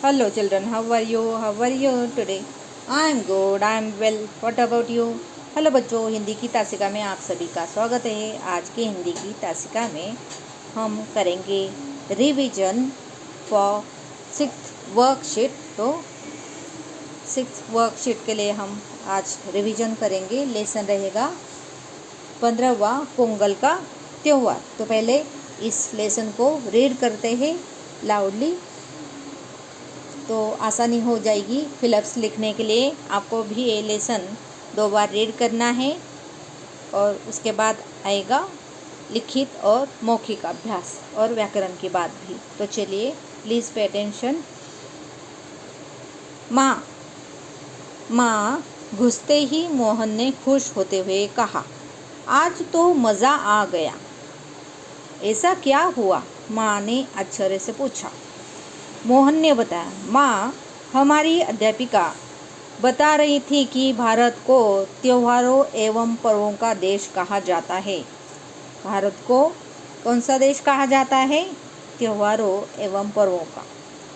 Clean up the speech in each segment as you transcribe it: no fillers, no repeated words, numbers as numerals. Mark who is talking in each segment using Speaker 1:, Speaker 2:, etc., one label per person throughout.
Speaker 1: Hello children, how are you? How are you today? I am good, I am well. What about you? Hello बच्चों, हिंदी की तासिका में आप सभी का स्वागत है। आज की हिंदी की तासिका में हम करेंगे रिवीजन फॉर 6th वर्कशीट। तो 6th वर्कशीट के लिए हम आज रिवीजन करेंगे। लेसन रहेगा 15वां पोंगल का त्यौहार। तो पहले इस लेसन को रीड करते हैं लाउडली, तो आसानी हो जाएगी फिलअप्स लिखने के लिए। आपको भी ये लेसन 2 बार रीड करना है और उसके बाद आएगा लिखित और मौखिक अभ्यास और व्याकरण की बात भी। तो चलिए, प्लीज़ पे अटेंशन। माँ माँ घुसते ही मोहन ने खुश होते हुए कहा, आज तो मज़ा आ गया। ऐसा क्या हुआ? माँ ने आश्चर्य से पूछा। मोहन ने बताया, माँ, हमारी अध्यापिका बता रही थी कि भारत को त्योहारों एवं पर्वों का देश कहा जाता है। भारत को कौन सा देश कहा जाता है? त्योहारों एवं पर्वों का।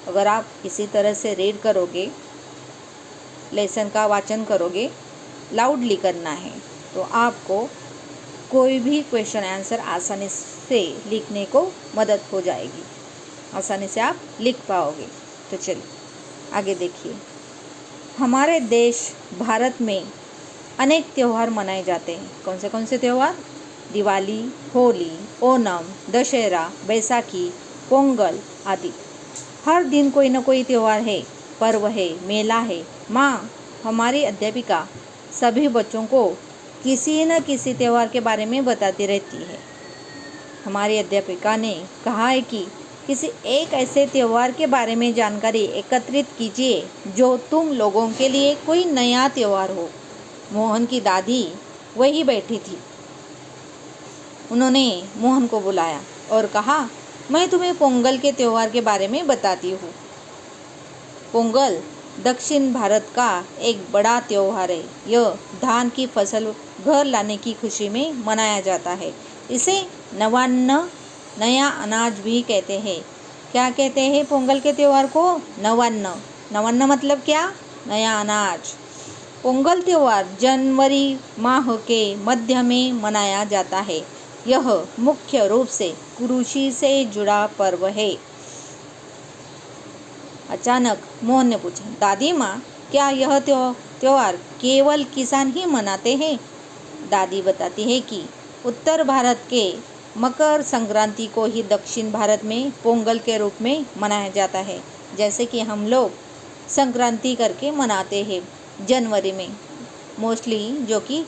Speaker 1: अगर आप इसी तरह से रीड करोगे, लेसन का वाचन करोगे, लाउडली करना है, तो आपको कोई भी क्वेश्चन आंसर आसानी से लिखने को मदद हो जाएगी, आसानी से आप लिख पाओगे। तो चलिए आगे देखिए। हमारे देश भारत में अनेक त्यौहार मनाए जाते हैं। कौन से त्यौहार? दिवाली, होली, ओणम, दशहरा, बैसाखी, पोंगल आदि। हर दिन कोई न कोई त्यौहार है, पर्व है, मेला है। माँ, हमारी अध्यापिका सभी बच्चों को किसी न किसी त्यौहार के बारे में बताती रहती है। हमारी अध्यापिका ने कहा है कि किसी एक ऐसे त्यौहार के बारे में जानकारी एकत्रित कीजिए जो तुम लोगों के लिए कोई नया त्यौहार हो। मोहन की दादी वही बैठी थी। उन्होंने मोहन को बुलाया और कहा, मैं तुम्हें पोंगल के त्यौहार के बारे में बताती हूँ। पोंगल दक्षिण भारत का एक बड़ा त्यौहार है। यह धान की फसल घर लाने की खुशी में मनाया जाता है। इसे नवान्न, नया अनाज भी कहते हैं। क्या कहते हैं पोंगल के त्यौहार को? नवान्न। नवान्न मतलब क्या? नया अनाज। पोंगल त्यौहार जनवरी माह के मध्य में मनाया जाता है। यह मुख्य रूप से कृषि से जुड़ा पर्व है। अचानक मोहन ने पूछा, दादी माँ, क्या यह त्यौहार केवल किसान ही मनाते हैं? दादी बताती है कि उत्तर भारत के मकर संक्रांति को ही दक्षिण भारत में पोंगल के रूप में मनाया जाता है। जैसे कि हम लोग संक्रांति करके मनाते हैं जनवरी में, मोस्टली जो कि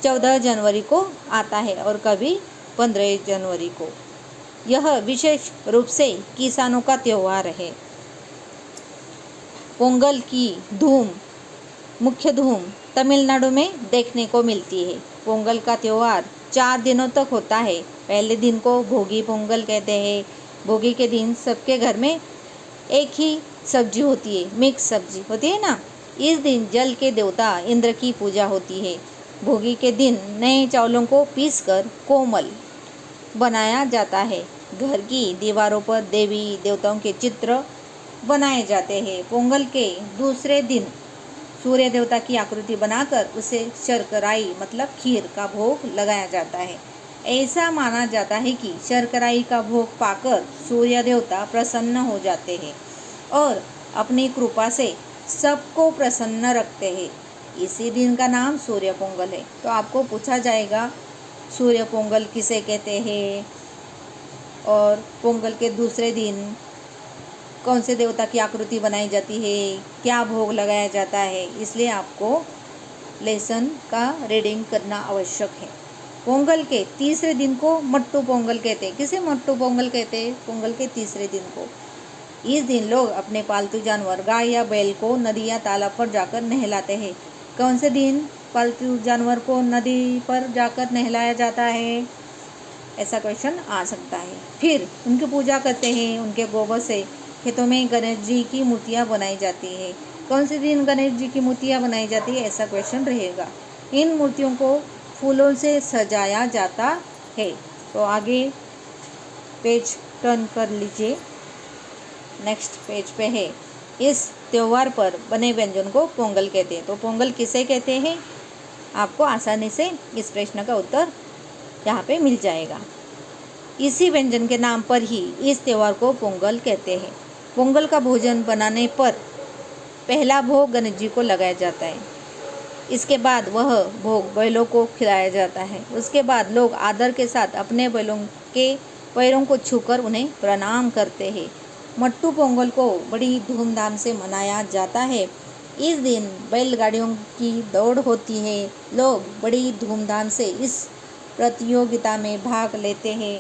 Speaker 1: 14 जनवरी को आता है और कभी 15 जनवरी को। यह विशेष रूप से किसानों का त्यौहार है। पोंगल की मुख्य धूम तमिलनाडु में देखने को मिलती है। पोंगल का त्यौहार 4 दिनों तक होता है। पहले दिन को भोगी पोंगल कहते हैं। भोगी के दिन सबके घर में एक ही सब्जी होती है, मिक्स सब्जी होती है ना। इस दिन जल के देवता इंद्र की पूजा होती है। भोगी के दिन नए चावलों को पीसकर कोमल बनाया जाता है। घर की दीवारों पर देवी देवताओं के चित्र बनाए जाते हैं। पोंगल के दूसरे दिन सूर्य देवता की आकृति बनाकर उसे शर्कराई मतलब खीर का भोग लगाया जाता है। ऐसा माना जाता है कि शर्कराई का भोग पाकर सूर्य देवता प्रसन्न हो जाते हैं और अपनी कृपा से सबको प्रसन्न रखते हैं। इसी दिन का नाम सूर्य पोंगल है। तो आपको पूछा जाएगा, सूर्य पोंगल किसे कहते हैं और पोंगल के दूसरे दिन कौन से देवता की आकृति बनाई जाती है, क्या भोग लगाया जाता है। इसलिए आपको लेसन का रीडिंग करना आवश्यक है। पोंगल के तीसरे दिन को मट्टू पोंगल कहते हैं। किसे मट्टू पोंगल कहते हैं? पोंगल के तीसरे दिन को। इस दिन लोग अपने पालतू जानवर गाय या बैल को नदी या तालाब पर जाकर नहलाते हैं। कौन से दिन पालतू जानवर को नदी पर जाकर नहलाया जाता है? ऐसा क्वेश्चन आ सकता है। फिर उनकी पूजा करते हैं। उनके गोबर से खेतों में गणेश जी की मूर्तियाँ बनाई जाती है। कौन से दिन गणेश जी की मूर्तियाँ बनाई जाती है? ऐसा क्वेश्चन रहेगा। इन मूर्तियों को फूलों से सजाया जाता है। तो आगे पेज टर्न कर लीजिए। नेक्स्ट पेज पे है इस त्योहार पर बने व्यंजन को पोंगल कहते हैं। तो पोंगल किसे कहते हैं, आपको आसानी से इस प्रश्न का उत्तर यहाँ पे मिल जाएगा। इसी व्यंजन के नाम पर ही इस त्योहार को पोंगल कहते हैं। पोंगल का भोजन बनाने पर पहला भोग गणेश जी को लगाया जाता है। इसके बाद वह भोग बैलों को खिलाया जाता है। उसके बाद लोग आदर के साथ अपने बैलों के पैरों को छूकर उन्हें प्रणाम करते हैं। मट्टू पोंगल को बड़ी धूमधाम से मनाया जाता है। इस दिन बैलगाड़ियों की दौड़ होती है। लोग बड़ी धूमधाम से इस प्रतियोगिता में भाग लेते हैं।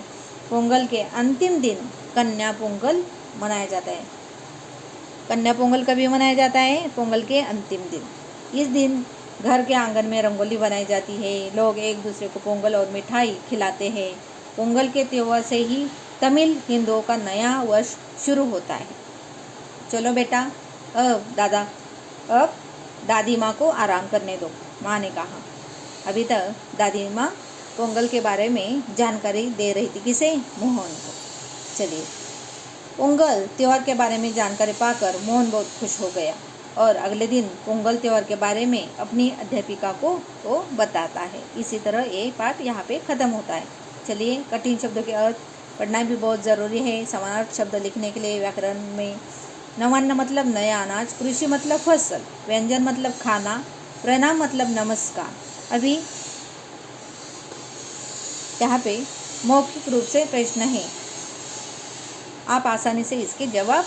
Speaker 1: पोंगल के अंतिम दिन कन्या पोंगल मनाया जाता है। कन्या पोंगल कभी मनाया जाता है, पोंगल के अंतिम दिन। इस दिन घर के आंगन में रंगोली बनाई जाती है। लोग एक दूसरे को पोंगल और मिठाई खिलाते हैं। पोंगल के त्यौहार से ही तमिल हिंदुओं का नया वर्ष शुरू होता है। चलो बेटा, अब दादी माँ को आराम करने दो, माँ ने कहा। अभी तक दादी माँ पोंगल के बारे में जानकारी दे रही थी, किसे, मोहन को। चलिए, पोंगल त्यौहार के बारे में जानकारी पाकर मोहन बहुत खुश हो गया और अगले दिन पोंगल त्यौहार के बारे में अपनी अध्यापिका को वो बताता है। इसी तरह ये पाठ यहाँ पे ख़त्म होता है। चलिए, कठिन शब्दों के अर्थ पढ़ना भी बहुत ज़रूरी है। समानार्थक शब्द लिखने के लिए व्याकरण में नवान्न मतलब नया अनाज, कृषि मतलब फसल, व्यंजन मतलब खाना, प्रणाम मतलब नमस्कार। अभी यहाँ पे मौखिक रूप से प्रश्न है, आप आसानी से इसके जवाब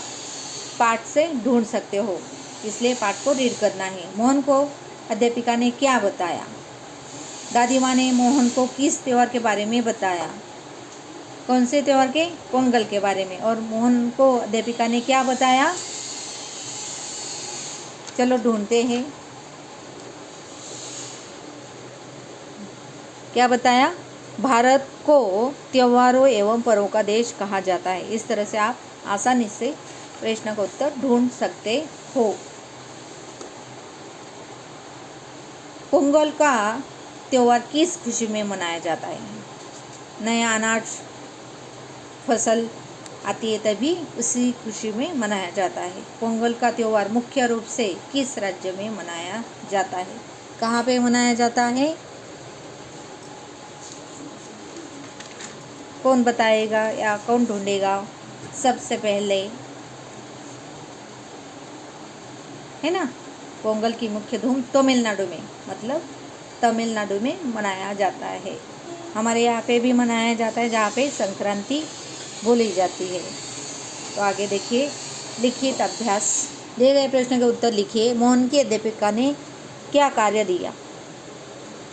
Speaker 1: पाठ से ढूंढ सकते हो, इसलिए पाठ को रीड करना है। मोहन को अध्यापिका ने क्या बताया? दादी माँ ने मोहन को किस त्यौहार के बारे में बताया? कौन से त्यौहार के? पोंगल के बारे में। और मोहन को अध्यापिका ने क्या बताया? चलो ढूंढते हैं। क्या बताया? भारत को त्योहारों एवं पर्वों का देश कहा जाता है। इस तरह से आप आसानी से प्रश्न का उत्तर ढूंढ सकते हो। पोंगल का त्योहार किस खुशी में मनाया जाता है? नया अनाज फसल आती है तभी उसी खुशी में मनाया जाता है। पोंगल का त्योहार मुख्य रूप से किस राज्य में मनाया जाता है? कहाँ पे मनाया जाता है? कौन बताएगा या कौन ढूंढेगा? सबसे पहले, है ना, पोंगल की मुख्य धूम तमिलनाडु में, मतलब तमिलनाडु में मनाया जाता है। हमारे यहाँ पे भी मनाया जाता है, जहाँ पे संक्रांति बोली जाती है। तो आगे देखिए, लिखित अभ्यास। दिए गए प्रश्न के उत्तर लिखिए। मोहन की अध्यापिका ने क्या कार्य दिया?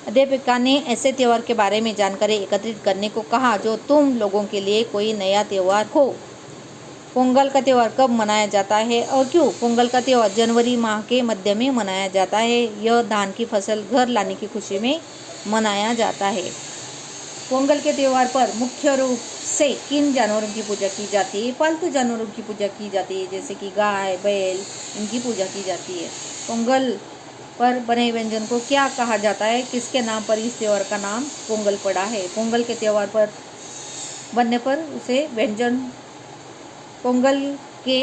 Speaker 1: अध्यापिका ने ऐसे त्यौहार के बारे में जानकारी एकत्रित करने को कहा जो तुम लोगों के लिए कोई नया त्यौहार हो। पोंगल का त्यौहार कब मनाया जाता है और क्यों? पोंगल का त्यौहार जनवरी माह के मध्य में मनाया जाता है। यह धान की फसल घर लाने की खुशी में मनाया जाता है। पोंगल के त्यौहार पर मुख्य रूप से किन जानवरों की पूजा की जाती है? पालतू जानवरों की पूजा की जाती है, जैसे कि गाय, बैल, इनकी पूजा की जाती है। पोंगल पर बने व्यंजन को क्या कहा जाता है? किसके नाम पर इस त्यौहार का नाम पोंगल पड़ा है? पोंगल के त्यौहार पर बनने पर उसे व्यंजन, पोंगल के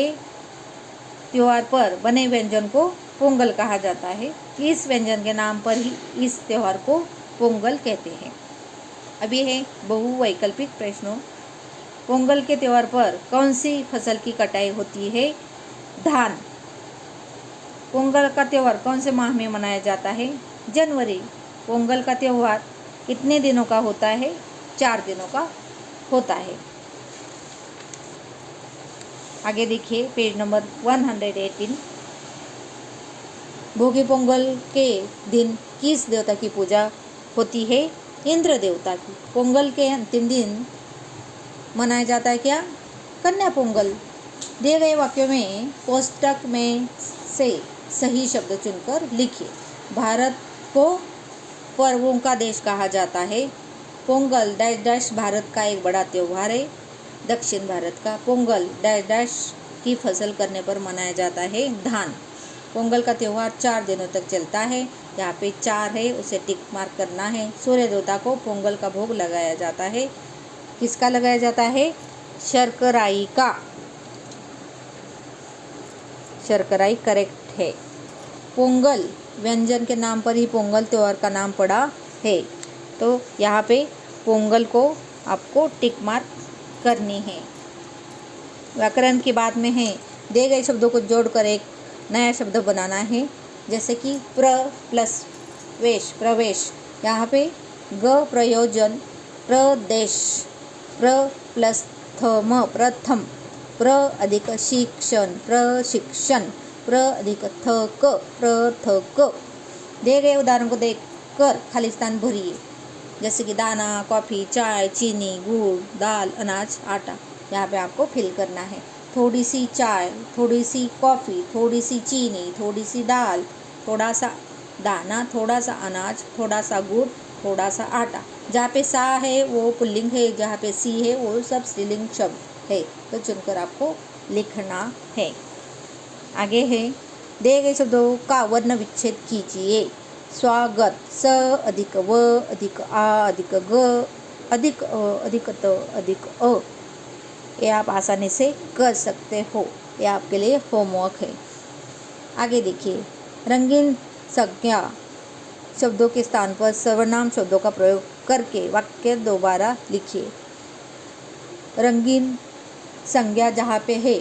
Speaker 1: त्यौहार पर बने व्यंजन को पोंगल कहा जाता है। इस व्यंजन के नाम पर ही इस त्यौहार को पोंगल कहते हैं। अब ये है बहुवैकल्पिक प्रश्नों। पोंगल के त्यौहार पर कौन सी फसल की कटाई होती है? धान। पोंगल का त्यौहार कौन से माह में मनाया जाता है? जनवरी। पोंगल का त्यौहार कितने दिनों का होता है? 4 दिनों का होता है। आगे देखिए, पेज नंबर 118। भोगी पोंगल के दिन किस देवता की पूजा होती है? इंद्र देवता की। पोंगल के अंतिम दिन मनाया जाता है क्या? कन्या पोंगल। दिए गए वाक्यों में कोष्टक में से सही शब्द चुनकर लिखिए। भारत को पर्वों का देश कहा जाता है। पोंगल डैश डैश भारत का एक बड़ा त्यौहार है। दक्षिण भारत का। पोंगल डैश डैश की फसल करने पर मनाया जाता है। धान। पोंगल का त्यौहार 4 दिनों तक चलता है। यहाँ पे 4 है, उसे टिक मार्क करना है। सूर्य देवता को पोंगल का भोग लगाया जाता है। किसका लगाया जाता है? शर्कराई का। शर्कराई करेक्ट है। पोंगल व्यंजन के नाम पर ही पोंगल त्यौहार का नाम पड़ा है। तो यहाँ पे पोंगल को आपको टिक मार्क करनी है। व्याकरण की बात में है, दिए गए शब्दों को जोड़कर एक नया शब्द बनाना है। जैसे कि प्र प्लस वेश प्रवेश, यहाँ पे ग प्रयोजन, प्रदेश, प्र प्लस थम प्रथम, प्र अधिक शिक्षण प्रशिक्षण, प्र अधिक थक प्रथक। दिए गए उदाहरण को देखकर खाली स्थान भरिए। जैसे कि दाना, कॉफ़ी, चाय, चीनी, गुड़, दाल, अनाज, आटा। यहाँ पे आपको फिल करना है। थोड़ी सी चाय, थोड़ी सी कॉफ़ी, थोड़ी सी चीनी, थोड़ी सी दाल, थोड़ा सा दाना, थोड़ा सा अनाज, थोड़ा सा गुड़, थोड़ा सा आटा। जहाँ पे सा है वो पुल्लिंग है, जहाँ पे सी है वो सब स्त्रीलिंग शब्द है। तो चुनकर आपको लिखना है। आगे है, दिए गए शब्दों का वर्ण विच्छेद कीजिए। स्वागत, स अधिक व अधिक आ अधिक ग अधिक अ अधिक त अधिक अ। ये आप आसानी से कर सकते हो। ये आपके लिए होमवर्क है। आगे देखिए, रंगीन संज्ञा शब्दों के स्थान पर सर्वनाम शब्दों का प्रयोग करके वाक्य दोबारा लिखिए। रंगीन संज्ञा जहाँ पे है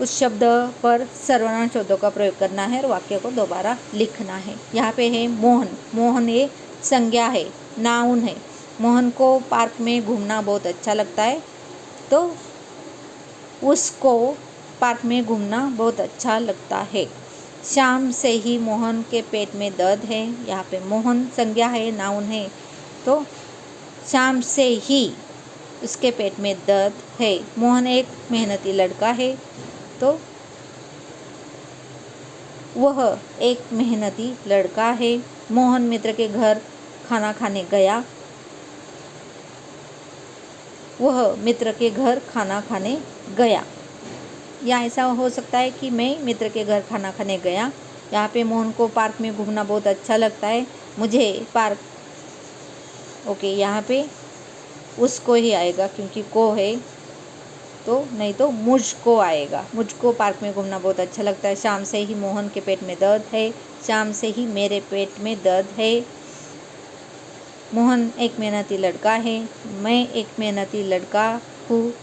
Speaker 1: उस शब्द पर सर्वनाम शब्दों का प्रयोग करना है और वाक्य को दोबारा लिखना है। यहाँ पे है मोहन। मोहन ये संज्ञा है, नाउन है। मोहन को पार्क में घूमना बहुत अच्छा लगता है। तो उसको पार्क में घूमना बहुत अच्छा लगता है। शाम से ही मोहन के पेट में दर्द है। यहाँ पे मोहन संज्ञा है, नाउन है। तो शाम से ही उसके पेट में दर्द है। मोहन एक मेहनती लड़का है। तो वह एक मेहनती लड़का है। मोहन मित्र के घर खाना खाने गया। वह मित्र के घर खाना खाने गया। या ऐसा हो सकता है कि मैं मित्र के घर खाना खाने गया। यहाँ पे मोहन को पार्क में घूमना बहुत अच्छा लगता है। मुझे पार्क, ओके, यहाँ पे उसको ही आएगा क्योंकि को है, तो नहीं तो मुझको आएगा। मुझको पार्क में घूमना बहुत अच्छा लगता है। शाम से ही मोहन के पेट में दर्द है। शाम से ही मेरे पेट में दर्द है। मोहन एक मेहनती लड़का है। मैं एक मेहनती लड़का हूँ।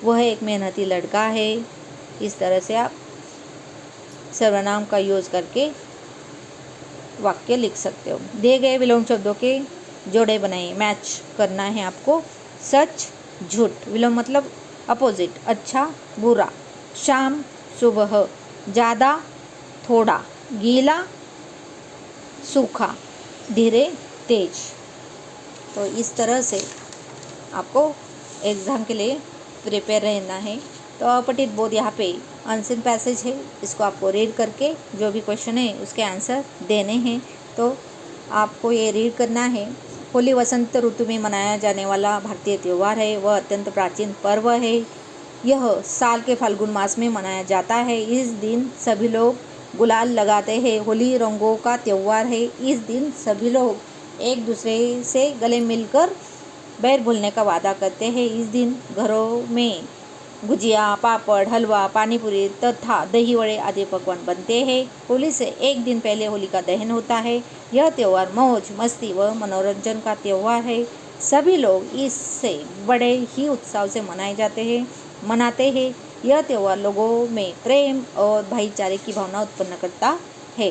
Speaker 1: वह एक मेहनती लड़का है। इस तरह से आप सर्वनाम का यूज़ करके वाक्य लिख सकते हो। दिए गए विलोम शब्दों के जोड़े बनाइए। मैच करना है आपको। सच, झूठ। विलोम मतलब अपोजिट, अच्छा, बुरा। शाम, सुबह। ज़्यादा, थोड़ा। गीला, सूखा। धीरे, तेज। तो इस तरह से आपको एग्ज़ाम के लिए प्रिपेयर रहना है। तो अपठित बोध यहाँ पे अनसीन पैसेज है। इसको आपको रीड करके जो भी क्वेश्चन है उसके आंसर देने हैं। तो आपको ये रीड करना है। होली वसंत ऋतु में मनाया जाने वाला भारतीय त्यौहार है। वह अत्यंत प्राचीन पर्व है। यह साल के फाल्गुन मास में मनाया जाता है। इस दिन सभी लोग गुलाल लगाते हैं। होली रंगों का त्यौहार है। इस दिन सभी लोग एक दूसरे से गले मिलकर बैर भूलने का वादा करते हैं। इस दिन घरों में गुजिया, पापड़, हलवा, पानी पूरी तथा दही वड़े आदि पकवान बनते हैं। होली से एक दिन पहले होलिका दहन होता है। यह त्यौहार मौज मस्ती व मनोरंजन का त्यौहार है। सभी लोग इससे बड़े ही उत्साह से मनाते हैं। यह त्यौहार लोगों में प्रेम और भाईचारे की भावना उत्पन्न करता है।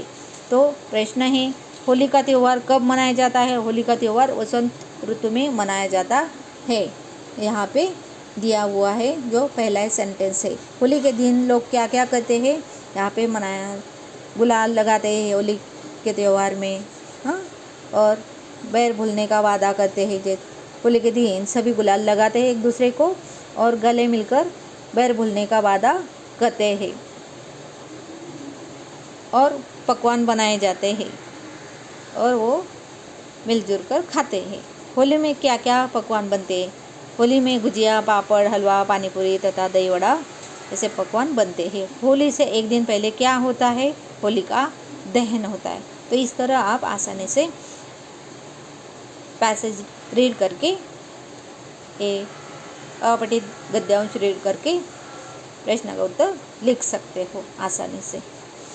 Speaker 1: तो प्रश्न है, होली का त्यौहार कब मनाया जाता है? होली का त्यौहार वसंत ऋतु में मनाया जाता है। यहाँ पे दिया हुआ है जो पहला सेंटेंस है। होली के दिन लोग क्या क्या करते हैं? यहाँ पे गुलाल लगाते हैं होली के त्यौहार में, हाँ, और बैर भूलने का वादा करते हैं। होली के दिन सभी गुलाल लगाते हैं एक दूसरे को और गले मिलकर बैर भूलने का वादा करते हैं और पकवान बनाए जाते हैं और वो मिलजुल कर खाते हैं। होली में क्या क्या पकवान बनते हैं? होली में गुजिया, पापड़, हलवा, पानी पूरी तथा दही वड़ा ऐसे पकवान बनते हैं। होली से एक दिन पहले क्या होता है? होलिका दहन होता है। तो इस तरह आप आसानी से पैसेज रीड करके, अपठित गद्यांश रीड करके प्रश्न का उत्तर लिख सकते हो आसानी से।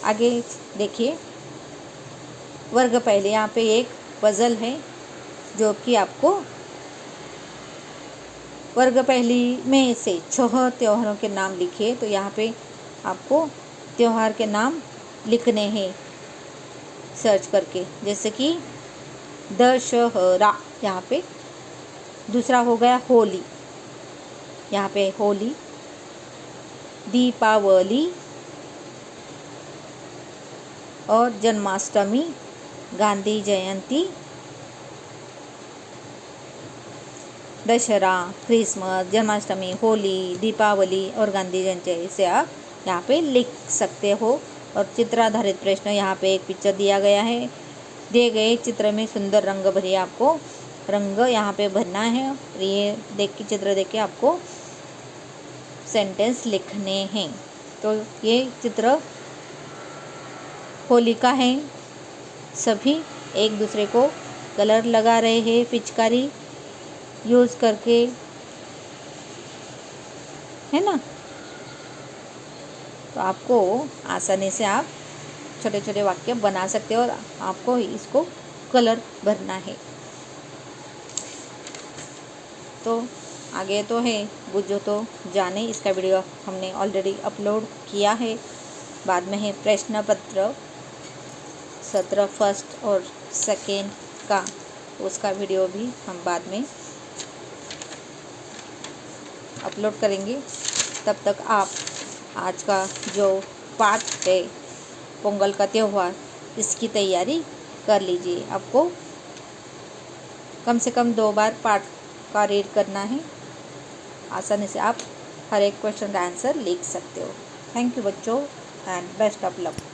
Speaker 1: आगे देखिए, वर्ग पहले यहाँ पे एक पजल है जो कि आपको वर्ग पहली में से 6 त्योहारों के नाम लिखिए। तो यहाँ पे आपको त्योहार के नाम लिखने हैं सर्च करके, जैसे कि दशहरा, यहाँ पे दूसरा हो गया होली, यहाँ पे होली, दीपावली और जन्माष्टमी, गांधी जयंती, दशहरा, क्रिसमस, जन्माष्टमी, होली, दीपावली और गांधी जयंती, इसे आप यहाँ पे लिख सकते हो। और चित्र आधारित प्रश्न, यहाँ पे एक पिक्चर दिया गया है, दिए गए चित्र में सुंदर रंग भरिए, आपको रंग यहाँ पे भरना है। ये देख के, चित्र देख के आपको सेंटेंस लिखने हैं। तो ये चित्र होली का है, सभी एक दूसरे को कलर लगा रहे हैं पिचकारी यूज़ करके, है ना। तो आपको आसानी से आप छोटे छोटे वाक्य बना सकते हो और आपको इसको कलर भरना है। तो आगे तो है, बुझो तो जाने, इसका वीडियो हमने ऑलरेडी अपलोड किया है। बाद में है प्रश्न पत्र सत्र फर्स्ट और सेकेंड का, उसका वीडियो भी हम बाद में अपलोड करेंगे। तब तक आप आज का जो पाठ है पोंगल का त्यौहार, इसकी तैयारी कर लीजिए। आपको कम से कम 2 बार पाठ का रीड करना है। आसानी से आप हर एक क्वेश्चन का आंसर लिख सकते हो। थैंक यू बच्चों एंड बेस्ट ऑफ लक।